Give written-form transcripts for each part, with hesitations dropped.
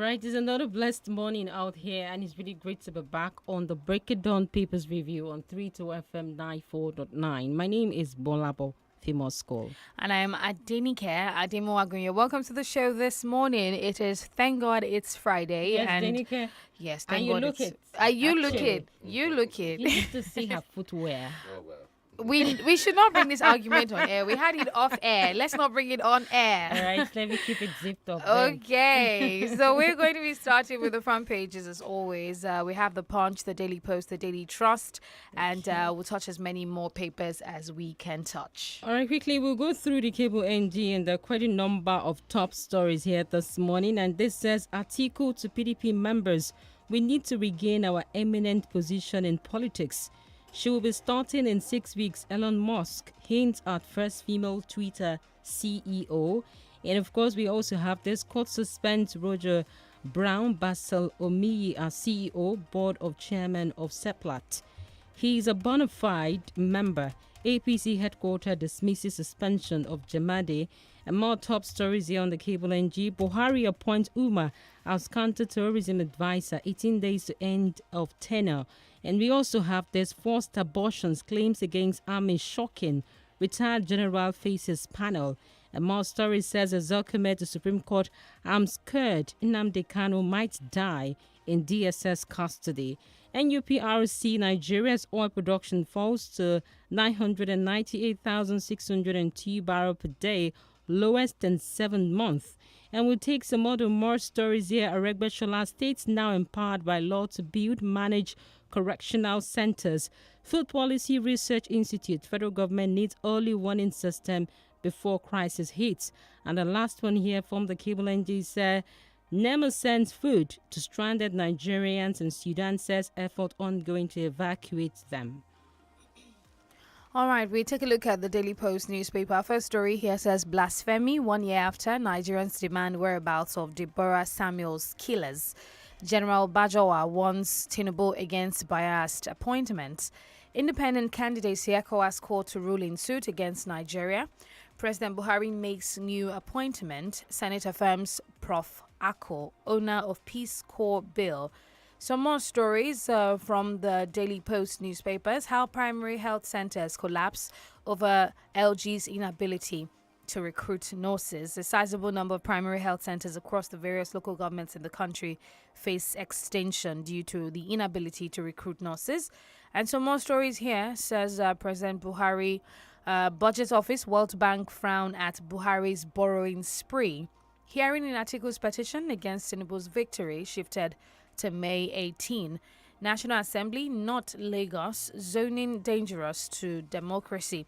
right, it's another blessed morning out here, and it's really great to be back on the Break It Down Papers Review on 32 FM 94.9. My name is GBOLABO, famous school. And I'm DENIKE Ademowagunye. Welcome to the show this morning. It is, thank God, it's Friday. Yes, and DENIKE. yes, And thank you God look it's, it. you look Actually. it. You look it. You need to see her footwear. We should not bring this argument on air. We had it off air. Let's not bring it on air. All right, let me keep it zipped up. then. Okay, so we're going to be starting with the front pages as always. We have the Punch, the Daily Post, the Daily Trust, and we'll touch as many more papers as we can touch. All right, quickly, we'll go through the cable NG and the quite a number of top stories here this morning. And this says, article to PDP members, we need to regain our eminent position in politics. She will be starting in 6 weeks. Elon Musk hints at first female Twitter CEO. And of course, we also have this court suspends Roger Brown Basil Omiyi as CEO, board of chairman of Seplat. He is a bona fide member. APC headquarters dismisses suspension of Jamade. And more top stories here on the cable NG. Buhari appoints Umar as counter-terrorism advisor, 18 days to end of tenure. And we also have this forced abortions, claims against army shocking. Retired general faces panel. And more stories says as Zulkemed to Supreme Court, I'm scared Nnamdi Kanu might die in DSS custody. NUPRC Nigeria's oil production falls to 998,602 barrels per day, lowest in 7 months. And we'll take some more stories here. Aregbesola states now empowered by law to build, manage correctional centers. Food Policy Research Institute, federal government needs early warning system before crisis hits. And the last one here from the cable NG says, NEMA sends food to stranded Nigerians, and Sudan says effort ongoing to evacuate them. All right, we take a look at the Daily Post newspaper. Our first story here says blasphemy 1 year after Nigerians demand whereabouts of Deborah Samuel's killers. General Bajowa warns Tinubu against biased appointments. Independent candidates ECOWAS call to rule in suit against Nigeria. President Buhari makes new appointment. Senate affirms Prof. Ako, owner of Peace Corps bill. Some more stories from the Daily Post newspapers. How primary health centers collapse over LG's inability to recruit nurses. A sizable number of primary health centers across the various local governments in the country face extinction due to the inability to recruit nurses. And some more stories here, says President Buhari. Budget Office, World Bank frown at Buhari's borrowing spree. Hearing in Article's petition against Tinubu's victory shifted to May 18. National Assembly, not Lagos, zoning dangerous to democracy.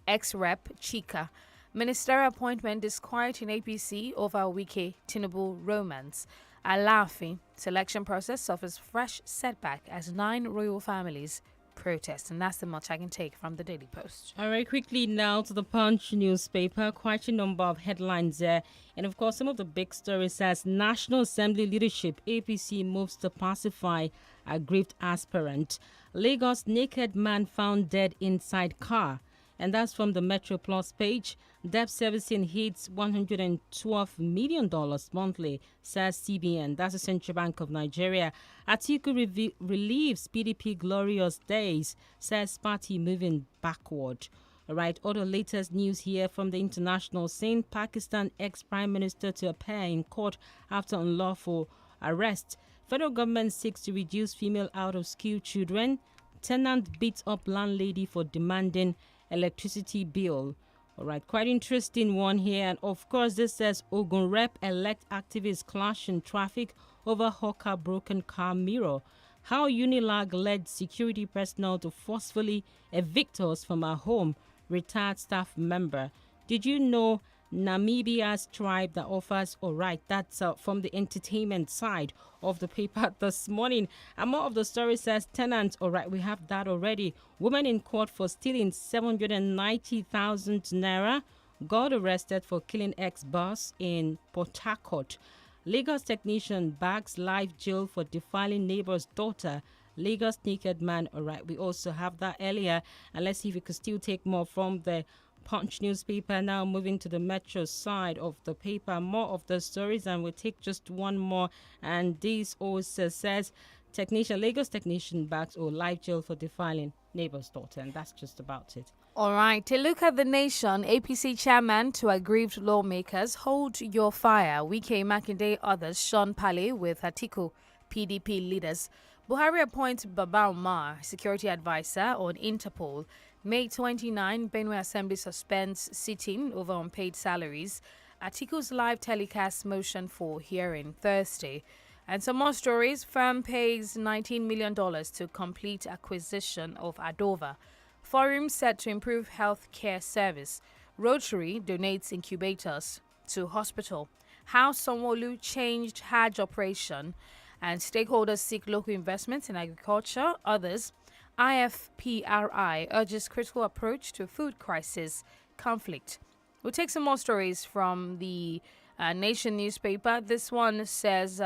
Ex-Rep Chika. Ministerial appointment disquiet in APC over Wike Tinubu romance. Alaafin selection process suffers fresh setback as 9 royal families protest. And that's the much I can take from the Daily Post. All right, quickly now to the Punch newspaper. Quite a number of headlines there. And of course, some of the big stories says National Assembly leadership, APC moves to pacify aggrieved aspirant. Lagos naked man found dead inside car. And that's from the Metro Plus page. Debt servicing hits $112 million monthly, says CBN. That's the Central Bank of Nigeria. Atiku relieves PDP glorious days, says party moving backward. All right, all the latest news here from the international scene. Pakistan ex-prime minister to appear in court after unlawful arrest. Federal government seeks to reduce female out-of-school children. Tenant beats up landlady for demanding electricity bill. All right, quite interesting one here. And of course, this says Ogun Rep elect activists clash in traffic over hawker broken car mirror. How Unilag led security personnel to forcefully evict us from our home. Retired staff member. Did you know Namibia's tribe that offers, all right, that's from the entertainment side of the paper this morning. And more of the story says tenants, all right, we have that already. Woman in court for stealing 790,000 naira. Got arrested for killing ex-boss in Port Harcourt. Lagos technician bags life jail for defiling neighbor's daughter. Lagos naked man, all right, we also have that earlier. And let's see if we could still take more from the Punch newspaper. Now moving to the Metro side of the paper. More of the stories, and we'll take just one more. And this also says Lagos technician backs or life jail for defiling neighbor's daughter. And that's just about it. All right, to look at the nation, APC chairman to aggrieved lawmakers, hold your fire. Wike, Makinde, others, Sean Pale with Atiku, PDP leaders. Buhari appoints Baba Umar, security advisor on INT'L. May 29, Benue Assembly suspends sitting over unpaid salaries. Atiku's live telecast motion for hearing Thursday. And some more stories. Firm pays $19 million to complete acquisition of Adova. Forum set to improve health care service. Rotary donates incubators to hospital. How Sanwo-Olu changed Hajj operation. And stakeholders seek local investments in agriculture. Others, IFPRI urges critical approach to food crisis conflict. We'll take some more stories from the Nation newspaper. This one says...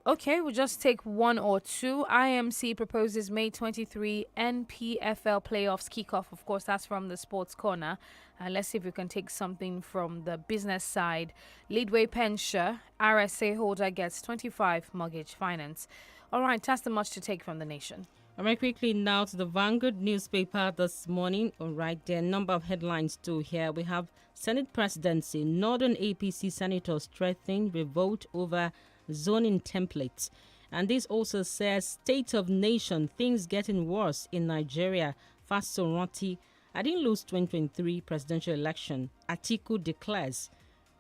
Okay, we'll just take one or two. IMC proposes May 23 NPFL playoffs kickoff. Of course, that's from the sports corner. Let's see if we can take something from the business side. Leadway Pension, RSA holder gets 25 mortgage finance. All right, that's the much to take from the Nation. All right, quickly now to the Vanguard newspaper this morning. All right, there are a number of headlines too here. We have Senate presidency. Northern APC senators threatening revolt over zoning templates. And this also says state of nation, things getting worse in Nigeria. Fasoranti, I didn't lose 2023 presidential election. Atiku declares.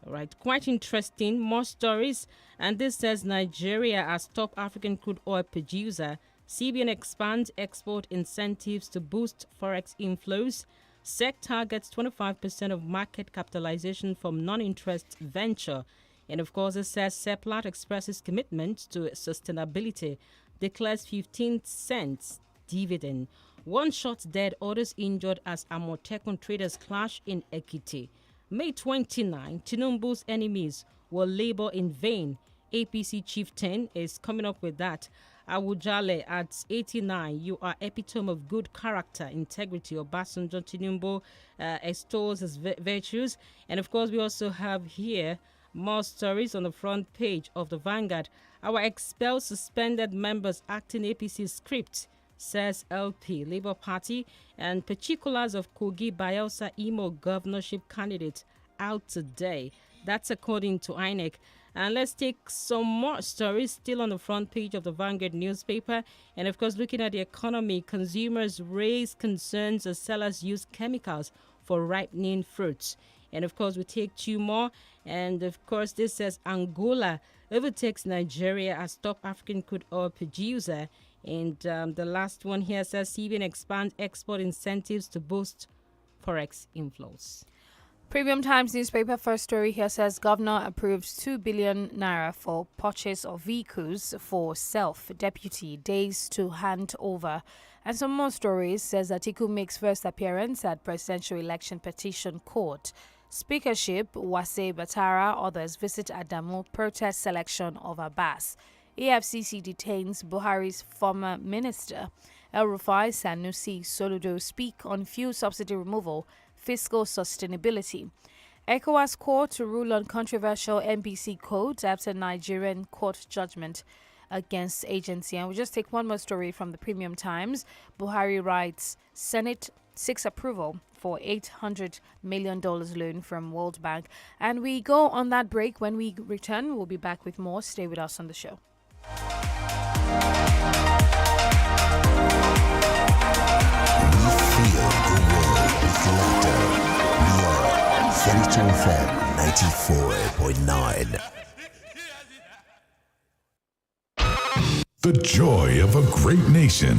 All right, quite interesting. More stories. And this says Nigeria as top African crude oil producer. CBN expands export incentives to boost forex inflows. SEC targets 25% of market capitalization from non-interest venture. And of course, it says Seplat expresses commitment to sustainability, declares 15 cents dividend. One shot dead, others injured as Amotekun traders clash in Ekiti. May 29, Tinubu's enemies will labor in vain. APC chieftain is coming up with that. Awujale at 89, you are epitome of good character, integrity. Obasanjo Tinubu extols his virtues. And of course, we also have here more stories on the front page of the Vanguard. Our expelled suspended members acting APC script, says LP, Labour Party, and particulars of Kogi Bayelsa Imo governorship candidate out today. That's according to INEC. And let's take some more stories still on the front page of the Vanguard newspaper. And of course, looking at the economy, consumers raise concerns as sellers use chemicals for ripening fruits. And of course, we take two more. And of course, this says Angola overtakes Nigeria as top African crude oil producer. And the last one here says CBN expands export incentives to boost forex inflows. Premium Times newspaper first story here says governor approves 2 billion naira for purchase of vehicles for self-deputy, days to hand over. And some more stories says Atiku makes first appearance at presidential election petition court. Speakership, Wase Batara, others visit Adamu, protest selection of Abbas. EFCC detains Buhari's former minister. El Rufai, Sanusi, Soludo speak on fuel subsidy removal, fiscal sustainability. ECOWAS court to rule on controversial NBC codes after Nigerian court judgment against agency. And we'll just take one more story from the Premium Times. Buhari writes, Senate seeks approval for $800 million loan from World Bank. And we go on that break. When we return, we'll be back with more. Stay with us on the show. We feel the world with laughter. We are 32 FM 94.9. The joy of a great nation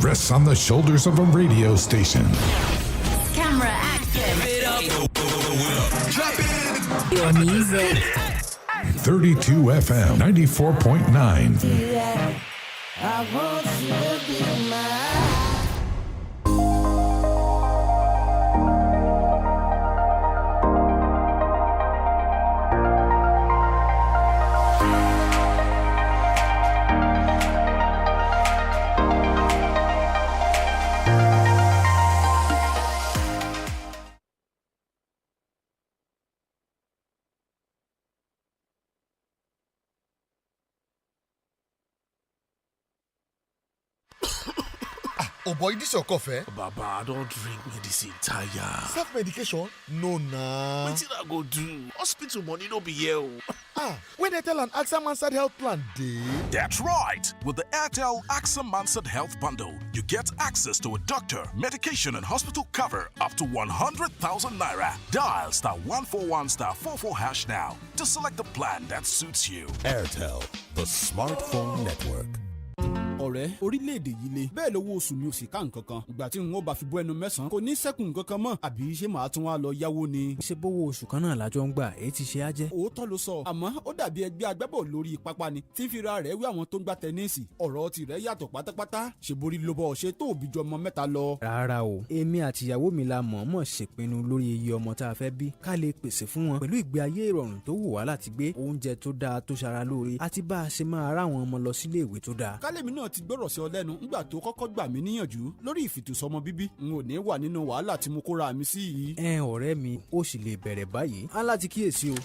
rests on the shoulders of a radio station. Camera action. Your music. 32 FM 94.9. I want you to be mine. Oh boy, this your cough, Baba, I don't drink medicine tire. Self-medication? No, nah. Wetin I go do? Hospital money no be here. When Airtel and AXA Mansard Health Plan dey. That's right. With the Airtel AXA Mansard Health Bundle, you get access to a doctor, medication, and hospital cover up to 100,000 naira. Dial *141*44# now to select the plan that suits you. Airtel, the smartphone network. ọ̀rẹ́ orílẹ̀-èdè yìí le bẹ́ẹ̀ lówó oṣù mi ò sì ká nǹkan kan ìgbà tí n ó bá fi bọ́ ẹnu mẹ́sàn-án kò ní sẹ́kùn nǹkan kan mọ́ àbí ṣé màá tún wá lọ yáwó ni. ṣé bówó oṣù kan náà lájọ ń gbà èyí ti ṣe á jẹ́. òótọ́ ló sọ àmọ́ ó dàbí ẹgbẹ́ agbábọ̀ lórí pápá ni tí ń fira rẹ̀ wí àwọn tó ń gbá tẹníìsì ọ̀rọ̀ tirẹ̀ yàtọ̀ pátápátá ṣe borí ló bọ̀ ṣe tó òbí ju ọmọ mẹ́ta lọ. rárá o èmi àtìyàwó mi la mọ̀ọ́mọ̀ ṣèpinnu lórí iye ọmọ tá a fẹ́ bí ká lè pèsè fún wọn pẹ̀lú ìgbé ayé ìrọ̀rùn tó wù wá láti gbé oúnjẹ tó dáa tó ṣara lóore àti bá a ṣe máa rá àwọn ọmọ lọ sílé ìwé tó dáa. kálẹ̀mí náà ti gbọ́rọ̀ sí ọ lẹ́nu nígbà tó kọ́kọ́ gbà mí níyànjú lórí ìfètòsọ́mọ bíbí n ò ní wà nínú wàhálà tí mo kóra mi sí yìí. ọ̀rẹ́ mi ó sì lè bẹ̀rẹ̀ báyìí á láti kíyèsí o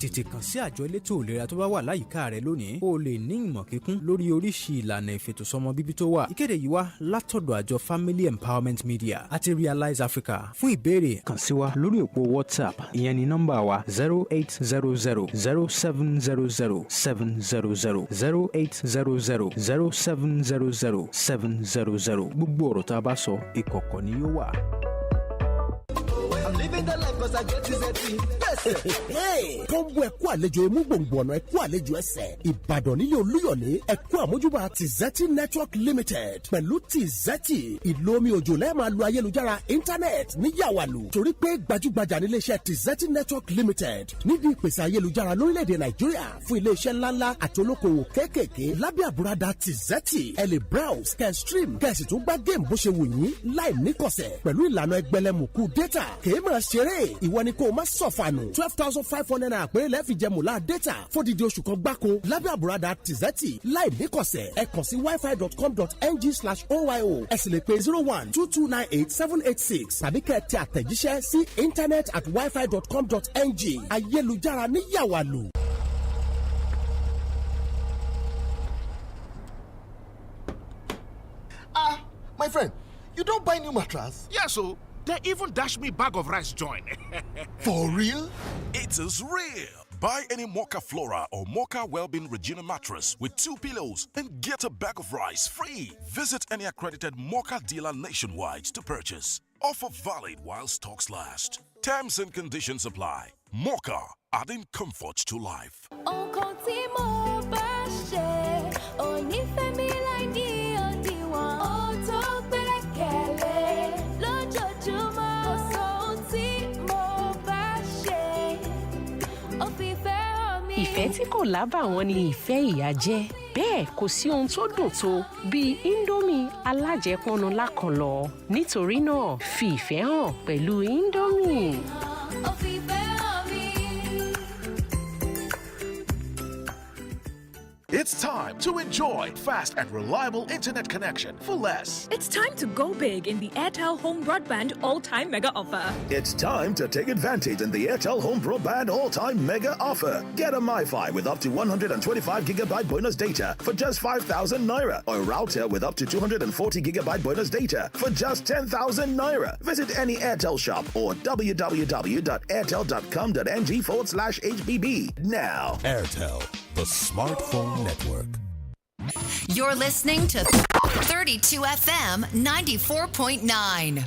tètè kàn sí àjọ elétò ìlera tó bá wà láyìíká rẹ lónìí kó o lè ní ìmọ̀ kíkún lórí oríṣi ìlànà ìfètòsọ́mọ bíbí tó wà. ìkéde yìí wá látọ̀dọ̀ àjọ Family Empowerment Media àti Realize Africa. fún ìbéèrè kàn sí wa lórí òpó WhatsApp ìyẹn ní nọ́mbà wa 0800-0700-700 0800-0700-700 gbogbo ọ̀rọ̀ tá a bá sọ ìkọ̀kọ̀ ni yóò wà. I'm living the life cause I get to Hey, kọ́ńbù ẹ̀kú àlejò imú gbòǹgbò ọ̀nà ẹ̀kú àlejò ẹsẹ̀ Ìbàdàn nílé Olúyọ̀lé ẹ̀kú àmójúbà Tizeti Network Limited pẹ̀lú Tizeti ìlò omi òjò lẹ́ẹ̀ máa lo ayélujára íńtánẹ́ẹ̀tì ní yàwàlù torí pé gbajúgbajà nílé iṣẹ́ Tizeti Network Limited nídìí ìpèsè ayélujára lórílẹ̀‐èdè Nàìjíríà fún ilé iṣẹ́ ńláńlá àti olókoòwò kéékèèké lábẹ́ àbúradà Tizeti ẹ lè browse kẹ́ stream kẹ́ sì tún gbá géèmù bó ṣe wù yín láì níkọ̀sẹ̀ pẹ̀lú ìlànà ẹgbẹ̀lẹ́mùkú data kèé máa ṣeré ìwọ ni kò má sọ̀fànù 12,500 naira péré lẹ́ẹ̀fì jẹ mùlá data fódìdí oṣù kan gbáko lábẹ́ àbúradà Tizeti láì níkọ̀sẹ̀ ẹ kàn sí wifi.com.ng/oyo ẹ sì lè pe 0122987886 tàbí kẹ́ ẹ tẹ àtẹ̀jíṣẹ́ sí internet@wifi.com.ng ayélujára ní yàwàlù. My friend, you don't buy new mattress? Yes, so they even dash me bag of rice join. For real? It is real. Buy any Mocha Flora or Mocha Wellbeing Regina mattress with 2 pillows and get a bag of rice free. Visit any accredited Mocha dealer nationwide to purchase. Offer valid while stocks last. Terms and conditions apply. Mocha, adding comfort to life. Ìfẹ́ tí kò lábàwọ́n ni ìfẹ́ ìyá jẹ́. Bẹ́ẹ̀ kò sí ohun tó dùn tó bíi Indomie alájẹpọnu lákànlọ́. Nítorí náà, fi ìfẹ́ hàn pẹ̀lú Indomie. It's time to enjoy fast and reliable internet connection for less. It's time to go big in the INT'L Home Broadband All-Time Mega Offer. It's time to take advantage in the INT'L Home Broadband All-Time Mega Offer. Get a MiFi with up to 125 gigabyte bonus data for just 5,000 naira, or a router with up to 240 gigabyte bonus data for just 10,000 naira. Visit any INT'L shop or www.airtel.com.ng/HBB now. Airtel, the smartphone network. You're listening to 32 FM 94.9.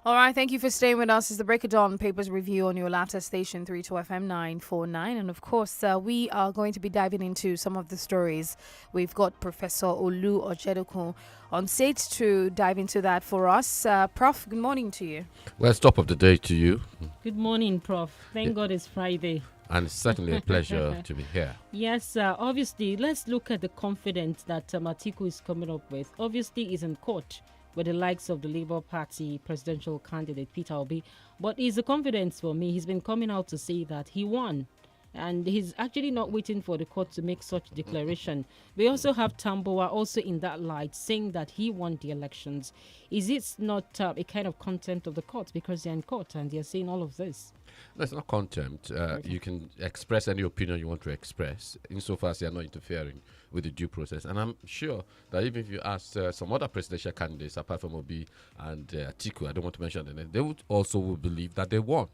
All right, thank you for staying with us. It's the Break of Dawn Papers Review on your laughter station 32 FM 949. And of course, we are going to be diving into some of the stories. We've got Professor Olu Ojedokun on stage to dive into that for us. Prof, good morning to you. Well, top of the day to you. Good morning, Prof. Thank God it's Friday. And it's certainly a pleasure to be here. Yes, obviously, let's look at the confidence that Atiku is coming up with. Obviously, he's in court with the likes of the Labour Party presidential candidate Peter Obi. But it's a confidence for me. He's been coming out to say that he won. And he's actually not waiting for the court to make such declaration. We also have Tamboa also in that light, saying that he won the elections. Is it not a kind of contempt of the court because they're in court and they're saying all of this? That's not contempt. You can express any opinion you want to express, insofar as you're not interfering with the due process. And I'm sure that even if you ask some other presidential candidates, apart from Obi and Atiku, I don't want to mention them, they would also believe that they won.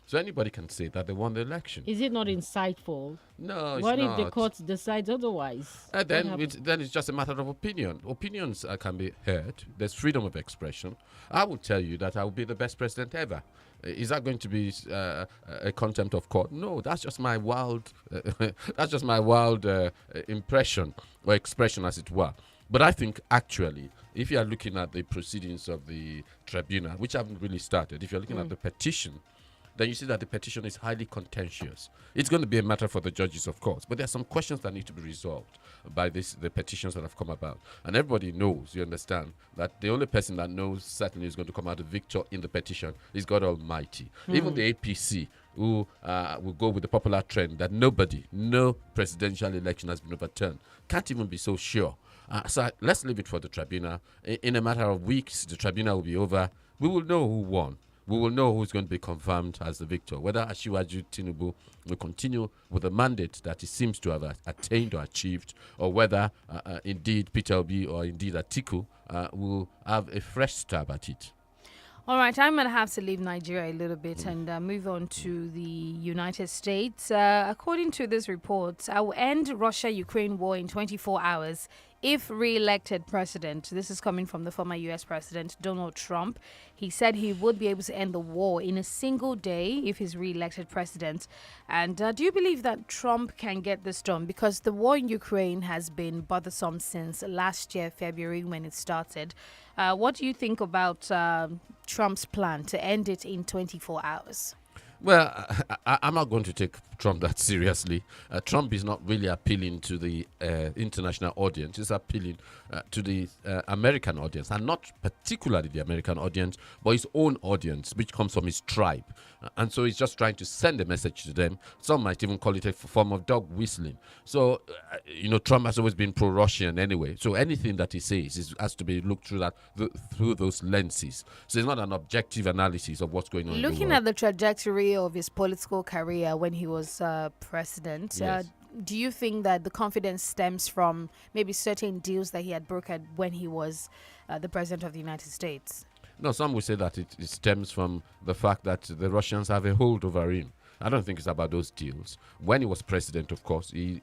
So anybody can say that they won the election. Is it not insightful? No, it's what not. If the court decides otherwise? Then it's just a matter of opinion. Opinions can be heard. There's freedom of expression. I will tell you that I will be the best president ever. Is that going to be a contempt of court? No, that's just my wild, impression or expression, as it were. But I think actually, if you are looking at the proceedings of the tribunal, which haven't really started, if you're looking at the petition, then you see that the petition is highly contentious. It's going to be a matter for the judges, of course, but there are some questions that need to be resolved by the petitions that have come about. And everybody knows, you understand, that the only person that knows certainly is going to come out a victor in the petition is God Almighty. Even the APC, who will go with the popular trend that no presidential election has been overturned, can't even be so sure. So let's leave it for the tribunal. In a matter of weeks, the tribunal will be over. We will know who won. We will know who's going to be confirmed as the victor. Whether Asiwaju Tinubu will continue with the mandate that he seems to have attained or achieved, or whether indeed Peter Obi or indeed Atiku will have a fresh stab at it. All right, I'm going to have to leave Nigeria a little bit and move on to the United States. According to this report, I will end Russia-Ukraine war in 24 hours if re-elected president. This is coming from the former U.S. President Donald Trump. He said he would be able to end the war in a single day if he's re-elected president. And do you believe that Trump can get this done? Because the war in Ukraine has been bothersome since last year, February, when it started. What do you think about Trump's plan to end it in 24 hours? Well, I'm not going to take Trump that seriously. Trump is not really appealing to the international audience. He's appealing to the American audience, and not particularly the American audience, but his own audience, which comes from his tribe. And so he's just trying to send a message to them. Some might even call it a form of dog whistling. So, Trump has always been pro-Russian anyway. So anything that he says has to be looked through through those lenses. So it's not an objective analysis of what's going on. Looking at the trajectory of his political career when he was president, yes. Do you think that the confidence stems from maybe certain deals that he had brokered when he was the president of the United States? No, some would say that it stems from the fact that the Russians have a hold over him. I don't think it's about those deals. When he was president, of course, he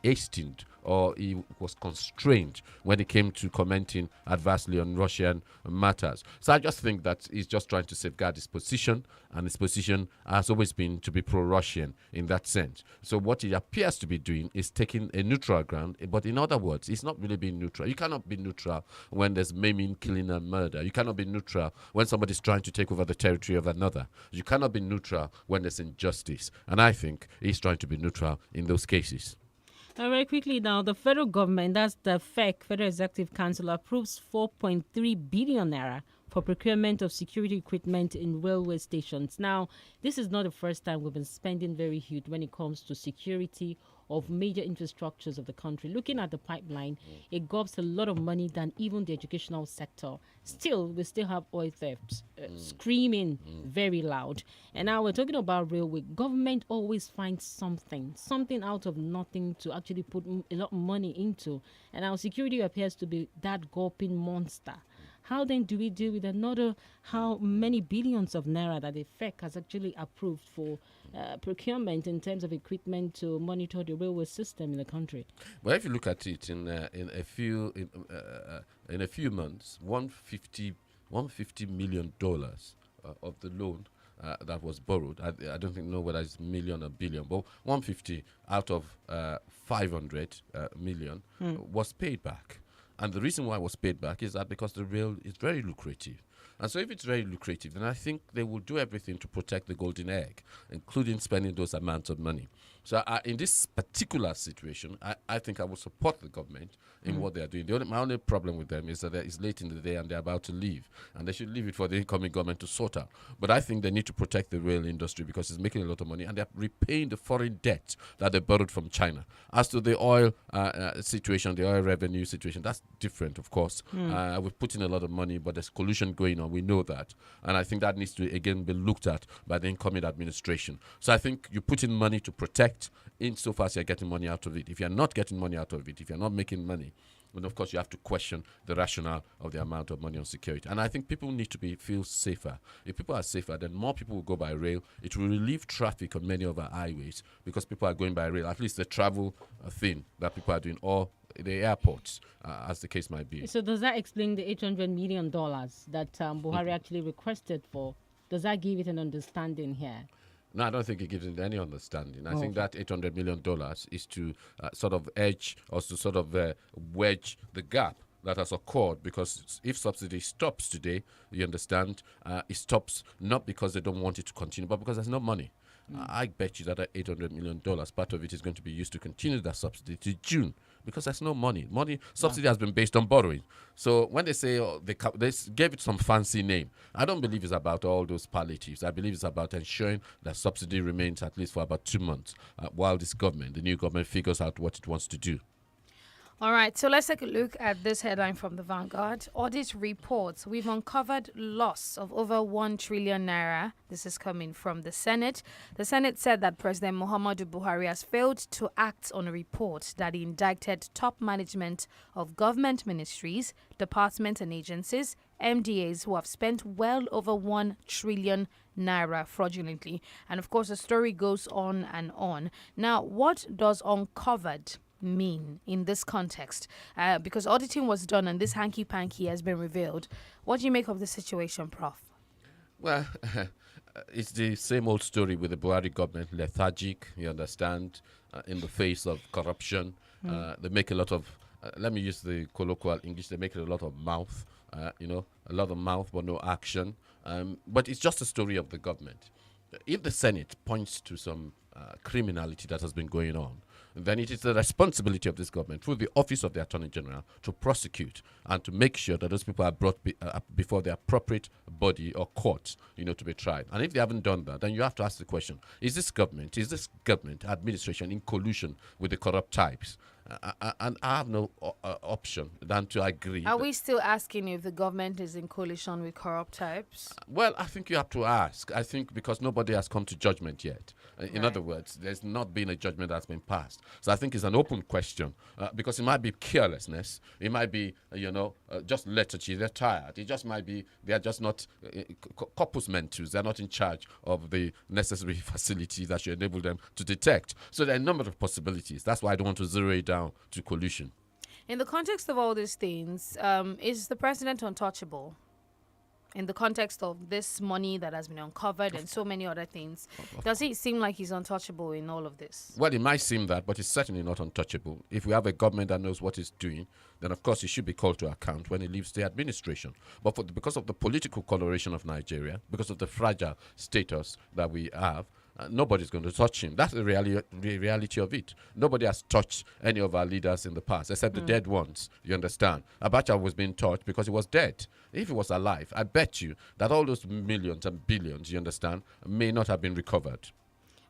hastened, or he was constrained when it came to commenting adversely on Russian matters. So I just think that he's just trying to safeguard his position, and his position has always been to be pro-Russian in that sense. So what he appears to be doing is taking a neutral ground, but in other words, he's not really being neutral. You cannot be neutral when there's maiming, killing, and murder. You cannot be neutral when somebody's trying to take over the territory of another. You cannot be neutral when there's injustice. And I think he's trying to be neutral in those cases. Very quickly now, the federal government, that's the FEC, Federal Executive Council, approves 4.3 billion naira for procurement of security equipment in railway stations. Now, this is not the first time we've been spending very huge when it comes to security of major infrastructures of the country. Looking at the pipeline, it gobs a lot of money than even the educational sector. Still, we still have oil theft screaming very loud. And now we're talking about railway. Government always finds something out of nothing to actually put a lot of money into. And our security appears to be that gulping monster. How then do we deal with how many billions of naira that the FEC has actually approved for procurement in terms of equipment to monitor the railway system in the country? Well, if you look at it in a few months, $150 million of the loan that was borrowed. I don't know whether it's million or billion, but 150 out of 500 million was paid back. And the reason why it was paid back is that because the rail is very lucrative. And so if it's very lucrative, then I think they will do everything to protect the golden egg, including spending those amounts of money. So in this particular situation, I think I will support the government in what they are doing. My only problem with them is that it's late in the day and they're about to leave. And they should leave it for the incoming government to sort out. But I think they need to protect the rail industry because it's making a lot of money and they're repaying the foreign debt that they borrowed from China. As to the oil situation, the oil revenue situation, that's different, of course. We've put in a lot of money, but there's collusion going on. We know that. And I think that needs to, again, be looked at by the incoming administration. So I think you put in money to protect insofar as you're getting money out of it. If you're not getting money out of it, if you're not making money, then of course you have to question the rationale of the amount of money on security. And I think people need to feel safer. If people are safer, then more people will go by rail. It will relieve traffic on many of our highways because people are going by rail. At least the travel thing that people are doing, or the airports, as the case might be. So does that explain the $800 million that Buhari actually requested for? Does that give it an understanding here? No, I don't think it gives it any understanding. I think that $800 million is to sort of edge or to sort of wedge the gap that has occurred, because if subsidy stops today, you understand, it stops not because they don't want it to continue, but because there's no money. I bet you that $800 million, part of it is going to be used to continue that subsidy to June, because there's no money. Subsidy has been based on borrowing. So when they say they gave it some fancy name, I don't believe it's about all those palliatives. I believe it's about ensuring that subsidy remains at least for about 2 months while this government, the new government, figures out what it wants to do. All right, so let's take a look at this headline from the Vanguard. Audit reports. We've uncovered loss of over 1 trillion naira. This is coming from the Senate. The Senate said that President Muhammadu Buhari has failed to act on a report that he indicted top management of government ministries, departments and agencies, MDAs, who have spent well over 1 trillion naira fraudulently. And of course, the story goes on and on. Now, what does uncovered mean in this context? Because auditing was done and this hanky-panky has been revealed. What do you make of the situation, Prof? Well, it's the same old story with the Buhari government, lethargic, you understand, in the face of corruption. They make a lot of, let me use the colloquial English, they make a lot of mouth, a lot of mouth but no action. But it's just a story of the government. If the Senate points to some criminality that has been going on, then it is the responsibility of this government, through the Office of the Attorney General, to prosecute and to make sure that those people are brought before the appropriate body or court, to be tried. And if they haven't done that, then you have to ask the question, is this government administration in collusion with the corrupt types? And I have no option than to agree. Are we still asking if the government is in coalition with corrupt types? Well, I think you have to ask. I think because nobody has come to judgment yet. In other words, there's not been a judgment that's been passed. So I think it's an open question because it might be carelessness. It might be, just lethargy. They're tired. It just might be they're just not corpus mentis. They're not in charge of the necessary facilities that should enable them to detect. So there are a number of possibilities. That's why I don't want to zero it down to collusion. In the context of all these things, is the president untouchable? In the context of this money that has been uncovered and so many other things, does it seem like he's untouchable in all of this? Well, it might seem that, but it's certainly not untouchable. If we have a government that knows what it's doing, then of course he should be called to account when he leaves the administration. But because of the political coloration of Nigeria, because of the fragile status that we have, nobody's going to touch him. That's the reality of it. Nobody has touched any of our leaders in the past, except the dead ones, you understand. Abacha was being touched because he was dead. If he was alive, I bet you that all those millions and billions, you understand, may not have been recovered.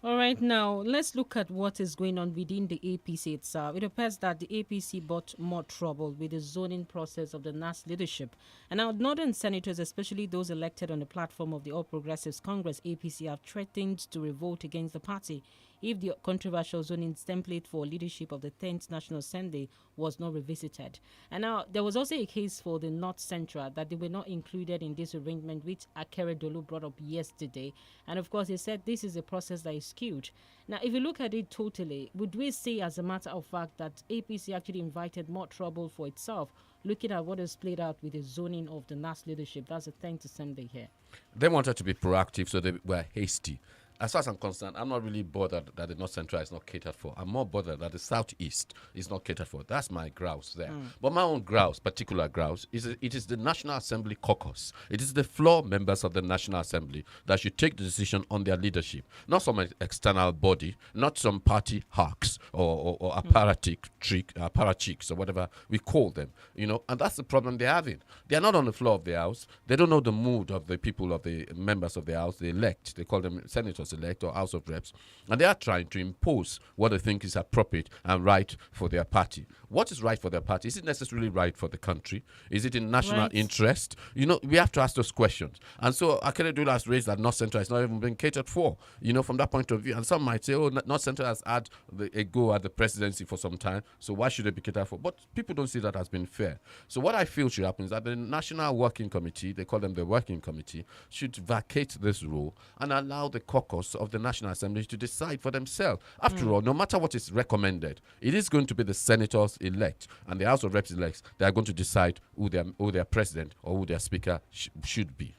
All right, now let's look at what is going on within the APC itself. It appears that the APC brought more trouble with the zoning process of the NAS leadership. And now northern senators, especially those elected on the platform of the All Progressives Congress, APC, have threatened to revolt against the party if the controversial zoning template for leadership of the 10th National Assembly was not revisited. And now there was also a case for the North Central that they were not included in this arrangement, which Akere Dolu brought up yesterday. And of course, he said this is a process that is skewed. Now, if you look at it totally, would we say as a matter of fact that APC actually invited more trouble for itself, looking at what has played out with the zoning of the NAS leadership? That's the 10th Assembly here. They wanted to be proactive, so they were hasty. as far as I'm concerned, I'm not really bothered that the North Central is not catered for. I'm more bothered that the Southeast is not catered for. That's my grouse there. But my own grouse, particular grouse, it is the National Assembly caucus. It is the floor members of the National Assembly that should take the decision on their leadership, not some external body, not some party hawks or apparatchiks or whatever we call them. And that's the problem they're having. They are not on the floor of the House. They don't know the mood of the people, of the members of the House. They elect. They call them senators elect or House of Reps, and they are trying to impose what they think is appropriate and right for their party. What is right for their party? Is it necessarily right for the country? Is it in national interest? We have to ask those questions. And so Akeredolu has raised that North Central is not even being catered for, from that point of view. And some might say, North Central has had a go at the presidency for some time, so why should it be catered for? But people don't see that as being fair. So what I feel should happen is that the National Working Committee, they call them the Working Committee, should vacate this role and allow the caucus of the National Assembly to decide for themselves. After all, no matter what is recommended, it is going to be the senators elect and the House of Reps elect that are going to decide who their president or who their speaker should be.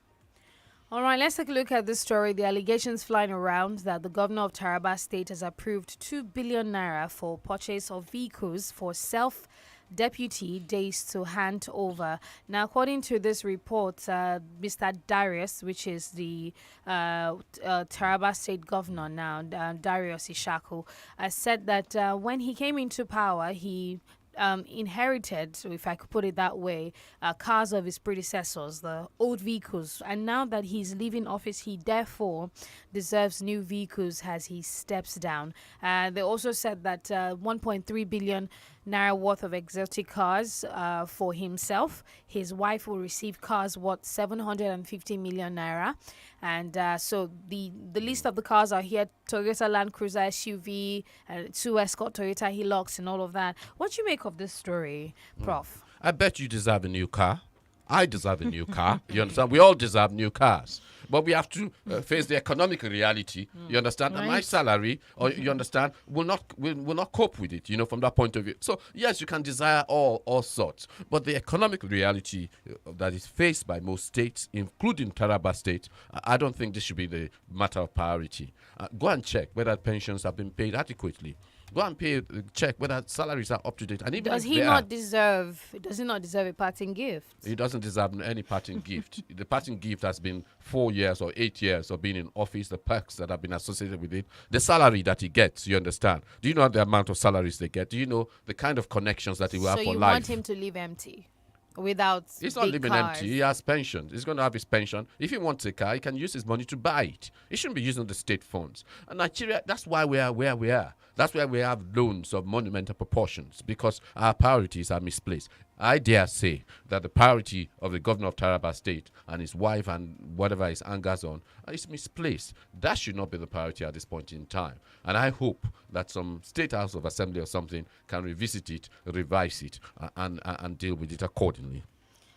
All right, let's take a look at this story. The allegations flying around that the governor of Taraba State has approved 2 billion naira for purchase of vehicles for self-deputy days to hand over. Now, according to this report, Mr. Darius, which is the Taraba State governor now, Darius Ishaku, said that when he came into power, he inherited, if I could put it that way, cars of his predecessors, the old vehicles. And now that he's leaving office, he therefore deserves new vehicles as he steps down. They also said that 1.3 billion naira worth of exotic cars for himself. His wife will receive cars worth 750 million naira. And so the list of the cars are here: Toyota Land Cruiser SUV, 2 Escort Toyota Hilux, and all of that. What do you make of this story, Prof? I bet you deserve a new car. I deserve a new car. You understand? We all deserve new cars. But we have to face the economic reality. You understand? Right. And my salary, or you understand, will not cope with it, from that point of view. So, yes, you can desire all sorts. But the economic reality that is faced by most states, including Taraba State, I don't think this should be the matter of priority. Go and check whether pensions have been paid adequately. Go and check whether salaries are up to date. And even does he not deserve a parting gift? He doesn't deserve any parting gift. The parting gift has been 4 years or 8 years of being in office, the perks that have been associated with it, the salary that he gets, you understand? Do you know the amount of salaries they get? Do you know the kind of connections that he will have for life? So you want him to leave empty? Without he's not living cars. empty. He has pension. He's going to have his pension. If he wants a car, he can use his money to buy it. He shouldn't be using the state funds. And Nigeria, that's why we are where we are. That's why we have loans of monumental proportions, because our priorities are misplaced. I dare say that the priority of the governor of Taraba State and his wife and whatever his anger's on is misplaced. That should not be the priority at this point in time. And I hope that some State House of Assembly or something can revisit it, revise it, and deal with it accordingly.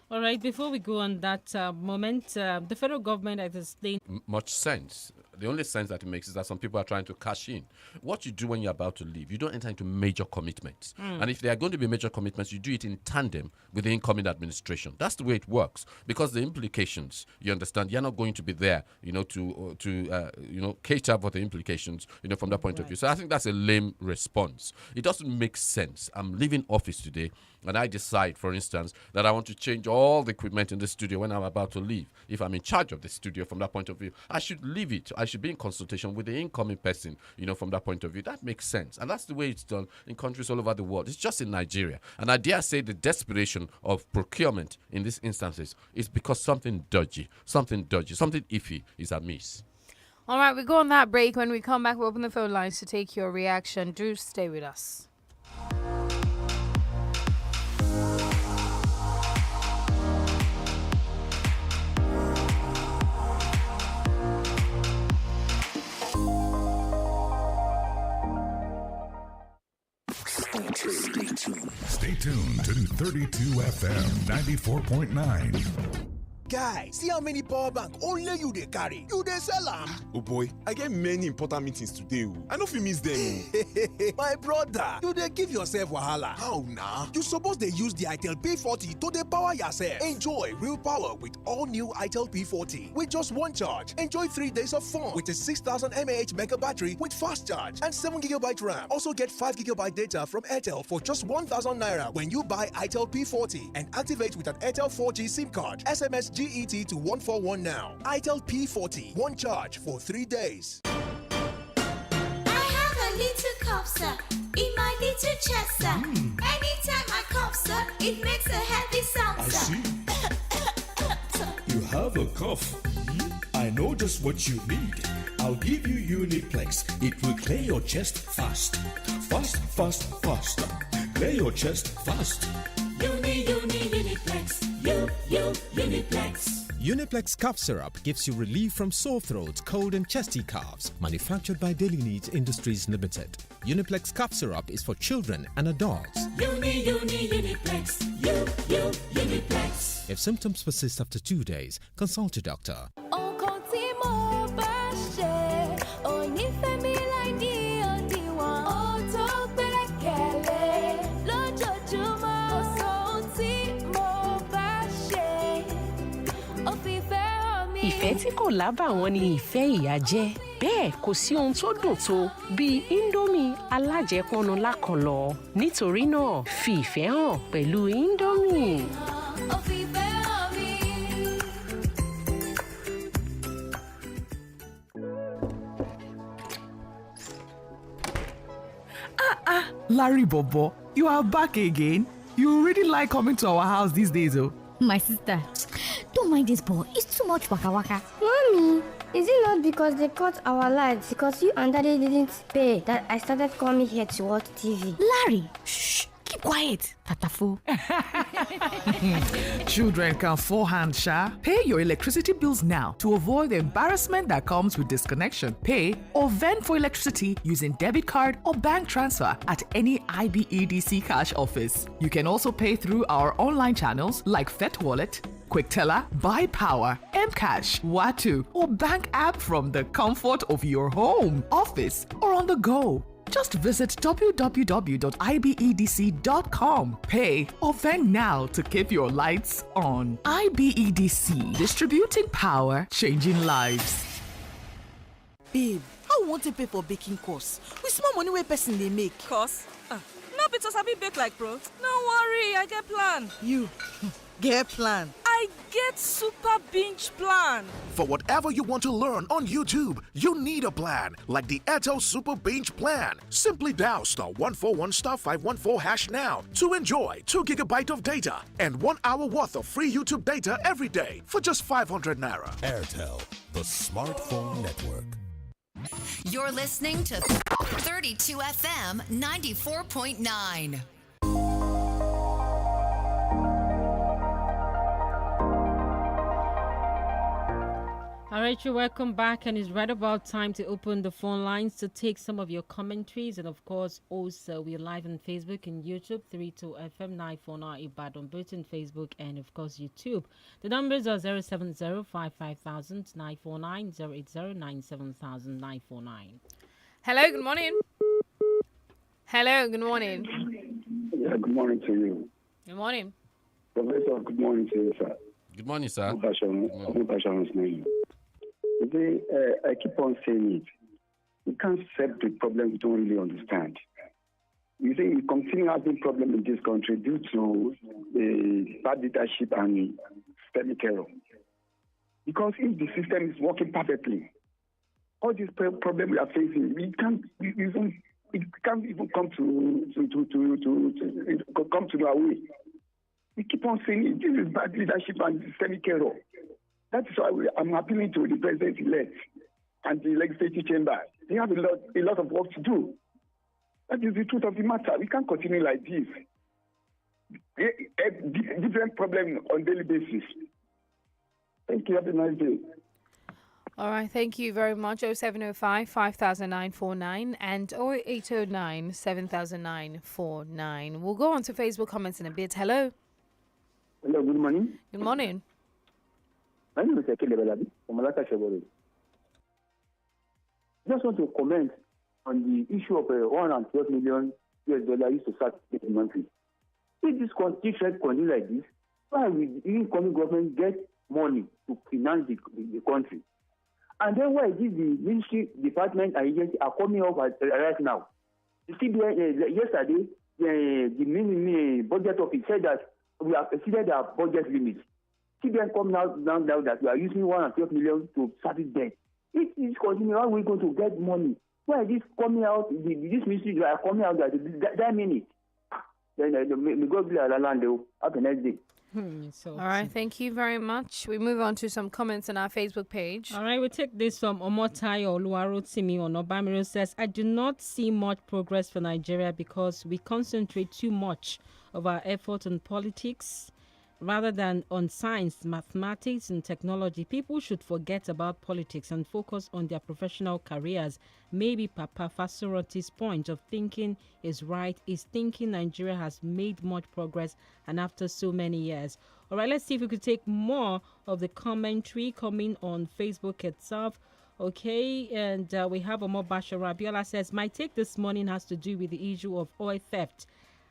All right, before we go on that moment, the federal government has explained much sense. The only sense that it makes is that some people are trying to cash in. What you do when you're about to leave, you don't enter into major commitments. And if there are going to be major commitments, you do it in tandem with the incoming administration. That's the way it works, because the implications, you understand, you're not going to be there, to cater for the implications, from that point of view. So I think that's a lame response. It doesn't make sense. I'm leaving office today, and I decide, for instance, that I want to change all the equipment in the studio when I'm about to leave. If I'm in charge of the studio from that point of view, I should leave it. I should be in consultation with the incoming person, from that point of view. That makes sense. And that's the way it's done in countries all over the world. It's just in Nigeria. And I dare say the desperation of procurement in these instances is because something dodgy, something iffy is amiss. All right, we go on that break. When we come back, we'll open the phone lines to take your reaction. Do stay with us. Stay tuned to 32 FM 94.9. Guy, see how many power bank only you dey carry. You dey sell am. Oh boy, I get many important meetings today. I no fit miss them. My brother, you dey give yourself wahala. How na? You suppose dey use the INT'L P40 to dey power yourself. Enjoy real power with all new INT'L P40. With just one charge, enjoy 3 days of fun with a 6000 mAh mega battery with fast charge and 7GB RAM. Also get 5GB data from Airtel for just 1000 naira when you buy INT'L P40 and activate with an Airtel 4G SIM card. SMS GET to 141 now. INT'L P40, one charge for 3 days. I have a little cup, sir, in my little chest, sir. Anytime I cough, sir, it makes a heavy sound, I sir. see. You have a cough. I know just what you need. I'll give you Uniplex. It will clear your chest fast. Fast, fast, fast. Clear your chest fast. Uniplex. Uniplex. Uniplex cough syrup gives you relief from sore throat, cold and chesty coughs. Manufactured by Daily Needs Industries Limited. Uniplex cough syrup is for children and adults. Uniplex. Uniplex. If symptoms persist after 2 days, consult your doctor. Ìfẹ́ tí kò lábàwọ́n ni ìfẹ́ ìyá jẹ́. Bẹ́ẹ̀ kò sí ohun tó dùn tó bíi Indomie alájẹpọnu lákànlọ́. Nítorí náà, fi ìfẹ́ hàn pẹ̀lú Indomie. Larry Bobo, you are back again. You really like coming to our house these days, oh. My sister, don't mind this boy. It's too much waka waka. Mommy, is it not because they cut our lights because you and Daddy didn't pay that I started coming here to watch TV? Larry, shh, keep quiet. Tatafo. Children can forehand, Sha. Pay your electricity bills now to avoid the embarrassment that comes with disconnection. Pay or vend for electricity using debit card or bank transfer at any IBEDC cash office. You can also pay through our online channels like Fet Wallet, QuickTeller, Buy Power, Mcash, Watu, or bank app from the comfort of your home, office, or on the go. Just visit www.ibedc.com. Pay or vend now to keep your lights on. IBEDC, distributing power, changing lives. Babe, how you want to pay for baking course? With small money where person they make. Course? No be to sabi bake like bro. No worry, I get plan. You get plan. I get super binge plan. For whatever you want to learn on YouTube, you need a plan like the INT'L Super Binge Plan. Simply dial *141*514# now to enjoy 2 GB of data and 1 hour worth of free YouTube data every day for just 500 naira. INT'L, the smartphone network. You're listening to 32 FM 94.9. All right, you're welcome back, and it's right about time to open the phone lines to take some of your commentaries. And of course, also we're live on Facebook and YouTube, 32 FM 949 Ibadan, both on Facebook and of course YouTube. The numbers are 070-55000 949, 080-97000 Hello, good morning. Hello, good morning. Yeah, good morning to you. Good morning. Professor, good morning to you, sir. Good morning, sir. I keep on saying it. We can't solve the problem we don't really understand. You see, we continue having problems in this country due to bad leadership and systemic error. Because if the system is working perfectly, all these problems we are facing, it can't even come to our way. We keep on saying it. This is bad leadership and systemic error. That is why I'm appealing to the president-elect and the legislative chamber. They have a lot of work to do. That is the truth of the matter. We can't continue like this. Different problem on daily basis. Thank you. Have a nice day. All right, thank you very much. 0705 500949 and 0809 700949. We'll go on to Facebook comments in a bit. Hello. Hello, good morning. Good morning. My name is INT'L from Malaka Shebore. Just want to comment on the issue of $112 million used to start this monthly. If this country continue like this, why will the incoming government get money to finance the country? And then why did the ministry, department, and agency are coming up right now? You see, yesterday, the budget office said that we have exceeded our budget limit. CBN come now that we are using $112 million to service debt. If this continues, how are we going to get money? Why is this coming out? This ministry are coming out that minute. Then may God bless our land. Have a nice day. All right, thank you very much. We move on to some comments on our Facebook page. All right, we take this from Omotayo Oluwarotimi on Obamiro says, I do not see much progress for Nigeria because we concentrate too much of our effort on politics rather than on science, mathematics, and technology. People should forget about politics and focus on their professional careers. Maybe Papa Fasoroti's point of thinking is right. Is thinking Nigeria has made much progress and after so many years. All right, let's see if we could take more of the commentary coming on Facebook itself. Okay, and we have Omo Bashara. Biola says, my take this morning has to do with the issue of oil theft.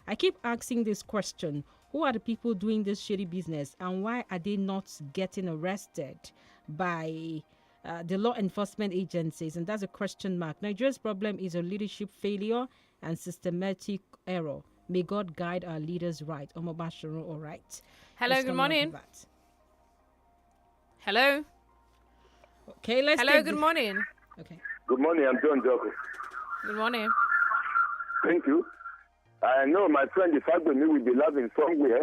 I keep asking this question. Who are the people doing this shady business and why are they not getting arrested by the law enforcement agencies? And that's a question mark. Nigeria's problem is a leadership failure and systematic error. May God guide our leaders right. Omobashiro, all right. Hello, good morning. Hello. Okay, let's Hello, good morning. Okay. Good morning, I'm John Joko. Good morning. Thank you. I know my friend, the fact that me will be laughing somewhere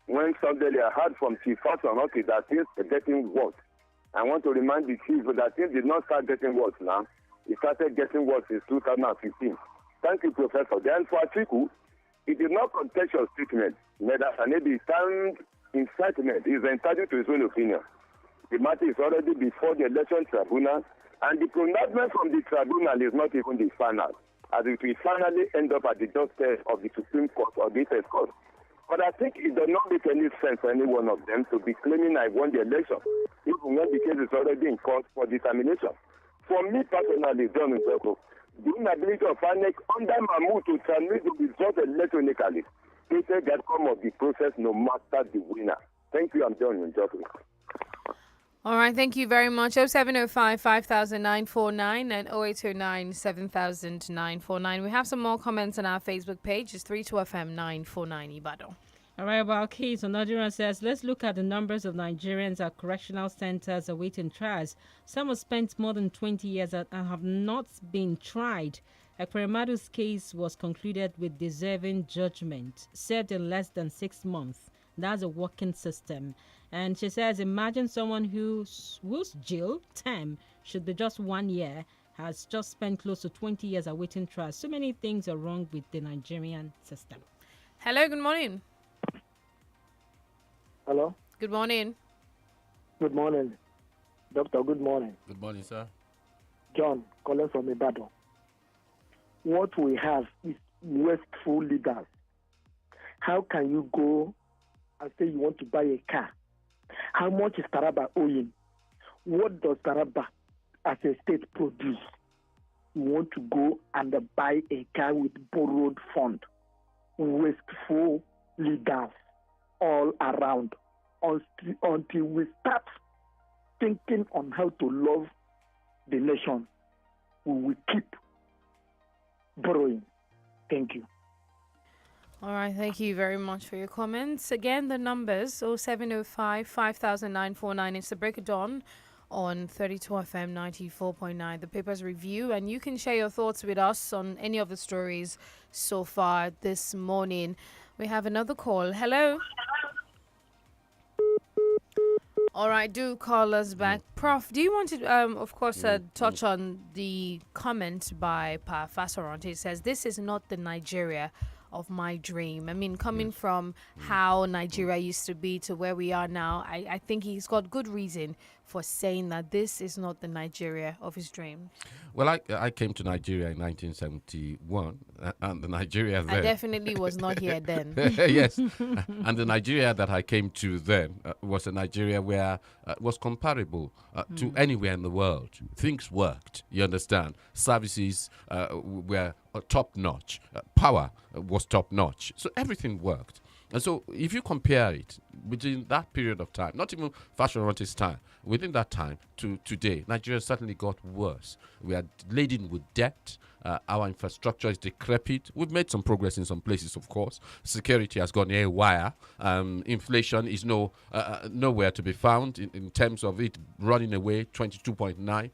when suddenly I heard from Chief Fasanoki that things are getting worse. I want to remind the chief that things did not start getting worse now. It started getting worse in 2015. Thank you, Professor. Then for Atiku, it did not contest your statement. Neither can it be termed incitement. He is entitled to his own opinion. The matter is already before the election tribunal, and the pronouncement from the tribunal is not even the final, as it will finally end up at the doorstep of the Supreme Court or the First Court. But I think it does not make any sense for any one of them to be claiming I won the election, even when the case is already in court for determination. For me personally, John Nzoko, the inability of INEC under Mahmoud to transmit the result electronically stated the outcome of the process no matter the winner. Thank you, I'm John Nzoko. All right, thank you very much. 0705 5949 and 0809 7949. We have some more comments on our Facebook page. It's 32FM 949 Ibadan. All right, about case, Nigerian says, let's look at the numbers of Nigerians at correctional centers awaiting trials. Some have spent more than 20 years and have not been tried. Ekweremadu's case was concluded with deserving judgment, served in less than 6 months. That's a working system. And she says, imagine someone whose jail term should be just 1 year has just spent close to 20 years awaiting trial. So many things are wrong with the Nigerian system. Hello, good morning. Hello. Good morning. Good morning. Doctor, good morning. Good morning, sir. John, calling from Ibadan. What we have is wasteful leaders. How can you go and say you want to buy a car? How much is Taraba owing? What does Taraba as a state produce? You want to go and buy a car with borrowed fund. Wasteful leaders all around until we start thinking on how to love the nation. We will keep borrowing. Thank you. All right, thank you very much for your comments. Again, the numbers 0705 5949. It's the break of dawn on 32FM 94.9, the paper's review, and you can share your thoughts with us on any of the stories so far this morning. We have another call. Hello. All right, do call us back. Prof, do you want to, of course, touch on the comment by Pa Fasarant? It says, this is not the Nigeria of my dream. I mean, coming from how Nigeria used to be to where we are now, I think he's got good reason for saying that this is not the Nigeria of his dreams? Well, I came to Nigeria in 1971, and the Nigeria then... I definitely was not here then. Yes. And the Nigeria that I came to then was a Nigeria where was comparable to anywhere in the world. Things worked, you understand. Services were top-notch. Power was top-notch. So everything worked. And so if you compare it within that period of time, not even Fashorante's time, within that time to today, Nigeria certainly got worse. We are laden with debt. Our infrastructure is decrepit. We've made some progress in some places, of course. Security has gone haywire. Inflation is nowhere to be found in terms of it running away, 22.9.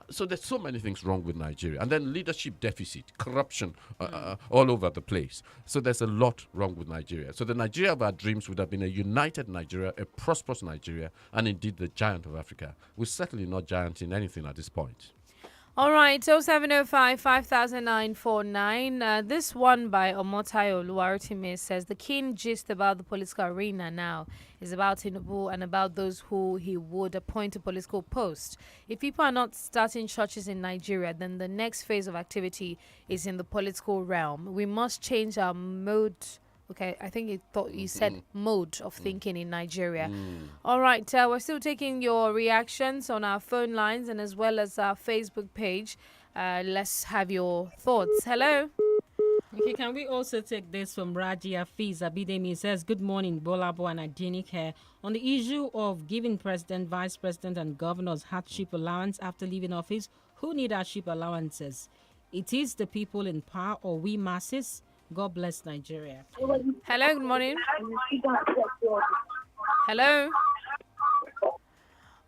So there's so many things wrong with Nigeria. And then leadership deficit, corruption all over the place. So there's a lot wrong with Nigeria. So the Nigeria of our dreams would have been a united Nigeria, a prosperous Nigeria, and indeed the giant of Africa. We're certainly not giant in anything at this point. All right, 0705 500949. This one by Omotayo Luartime says the keen gist about the political arena now is about Tinubu and about those who he would appoint to political posts. If people are not starting churches in Nigeria, then the next phase of activity is in the political realm. We must change our mode. Okay, I think you said mode of thinking in Nigeria. All right, we're still taking your reactions on our phone lines and as well as our Facebook page. Let's have your thoughts. Hello. Okay, can we also take this from Raji Afiz Abidemi? It says, good morning, GBOLABO and DENIKE. On the issue of giving president, vice president and governors hardship allowance after leaving office, who need hardship allowances? It is the people in power or we masses? God bless Nigeria. Hello, good morning. Hello.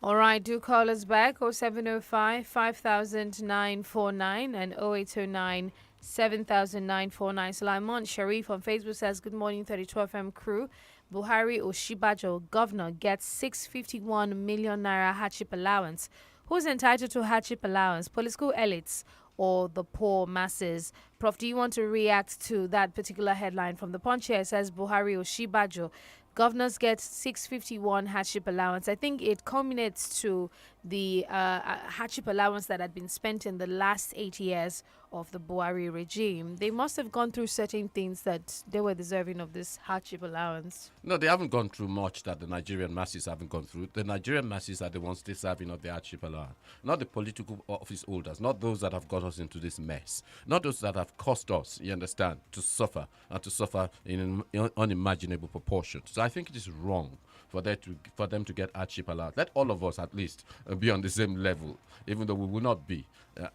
All right, do call us back 0705 500949 and 0809 7949. Sulaiman Sharif on Facebook says, good morning, 32 FM crew. Buhari Oshibajo, governor, gets 651 million naira hardship allowance. Who's entitled to hardship allowance? Political elites or the poor masses? Prof, do you want to react to that particular headline from the Punch here? It says Buhari Oshibajo, governors get 651 hardship allowance. I think it culminates to the hardship allowance that had been spent in the last 8 years of the Buhari regime. They must have gone through certain things that they were deserving of this hardship allowance. No, they haven't gone through much that the Nigerian masses haven't gone through. The Nigerian masses are the ones deserving of the hardship allowance, not the political office holders, not those that have got us into this mess, not those that have caused us, you understand, to suffer and to suffer in an unimaginable proportion. So I think it is wrong for them to get hardship allowance. Let all of us at least be on the same level, even though we will not be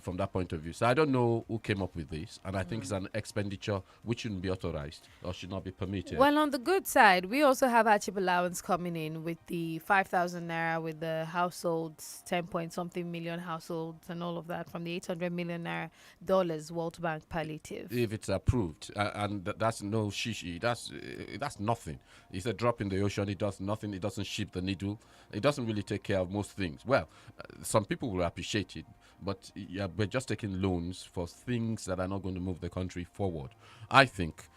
from that point of view. So I don't know who came up with this, and I think it's an expenditure which shouldn't be authorized or should not be permitted. Well, on the good side, we also have hardship allowance coming in with the 5,000 naira with the households, 10-point-something million households and all of that from the 800 million naira dollars World Bank palliative. If it's approved, and that's no shishi, that's nothing. It's a drop in the ocean. It does nothing. It doesn't ship the needle. It doesn't really take care of most things. Well, some people will appreciate it, but we're just taking loans for things that are not going to move the country forward. I think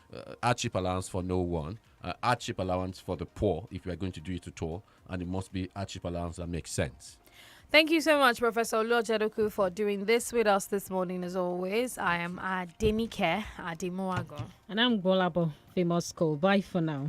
hardship allowance for no one, hardship allowance for the poor, if we are going to do it at all, and it must be hardship allowance that makes sense. Thank you so much, Professor Oluojedoku, for doing this with us this morning. As always, I am DENIKE Ademuago. And I'm GBOLABO, famous school. Bye for now.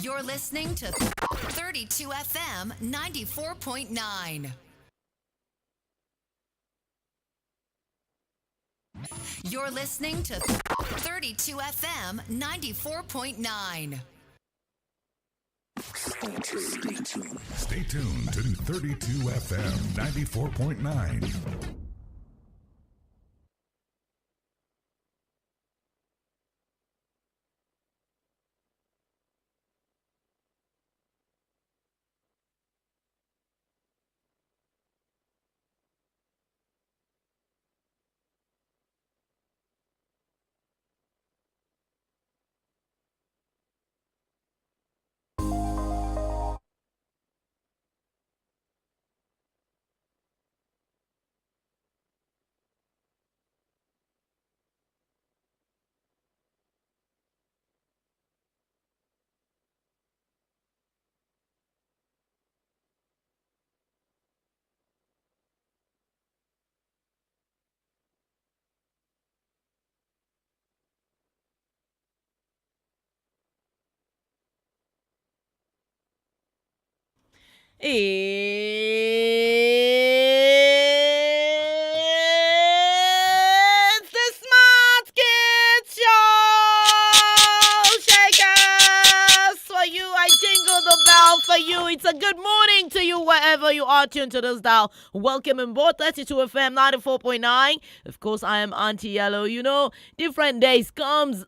You're listening to 32 FM 94.9. You're listening to 32 FM 94.9. Stay tuned to 32 FM 94.9. It's the Smart Kids Show! Shakers! For you, I jingle the bell for you. It's a good morning to you wherever you are tuned to this dial. Welcome on board 32 FM 94.9. Of course, I am Auntie Yellow. You know, different days comes